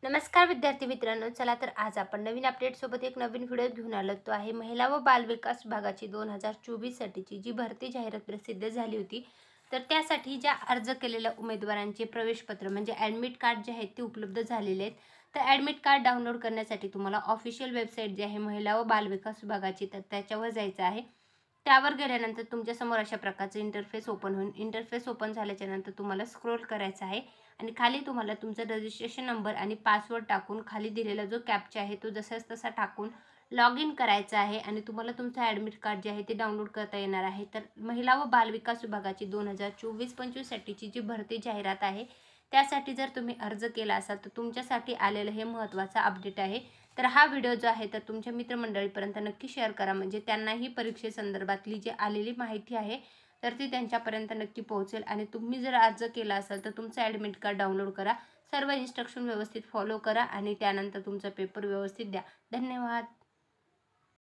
नमस्कार विद्यार्थी मित्रांनो, चला तर आज आपण नवीन अपडेट सोबत एक नवीन व्हिडिओ घेऊन आलो. तो आहे महिला व बाल विकास विभागाची 2024 साठीची जी भरती जाहिरात प्रसिद्ध झाली होती. तर त्यासाठी ज्या अर्ज केलेल्या उमेदवारांचे प्रवेशपत्र म्हणजे ॲडमिट कार्ड जे आहेत ते उपलब्ध झालेले आहेत. तर ॲडमिट कार्ड डाउनलोड करण्यासाठी तुम्हाला ऑफिशियल वेबसाईट जी आहे महिला व बाल विकास विभागाची, तर त्याच्यावर जायचं आहे. त्यावर गेल्यानंतर तुमच्यासमोर अशा प्रकारचं इंटरफेस ओपन होईल. इंटरफेस ओपन झाल्याच्यानंतर तुम्हाला स्क्रोल करायचं आहे आणि खाली तुम्हाला तुमचा रजिस्ट्रेशन नंबर आणि पासवर्ड टाकून खाली दिलेला जो कॅप्चा आहे तो जसाच तसा टाकून लॉग इन करायचा आहे आणि तुम्हाला तुमचं ॲडमिट कार्ड जे आहे ते डाउनलोड करता येणार आहे. तर महिला व बाल विकास विभागाची 2024-25 साठीची जी भरती जाहिरात आहे त्यासाठी जर तुम्ही अर्ज केला असाल तर तुमच्यासाठी आलेलं हे महत्त्वाचं अपडेट आहे. तर हा व्हिडिओ जो आहे तर तुमच्या मित्रमंडळीपर्यंत नक्की शेअर करा, म्हणजे त्यांनाही परीक्षेसंदर्भातली जी आलेली माहिती आहे तर ती त्यांच्यापर्यंत नक्की पोहोचेल. आणि तुम्ही जर अर्ज केला असाल तर तुमचं ॲडमिट कार्ड डाउनलोड करा, सर्व इन्स्ट्रक्शन व्यवस्थित फॉलो करा आणि त्यानंतर तुमचा पेपर व्यवस्थित द्या. धन्यवाद.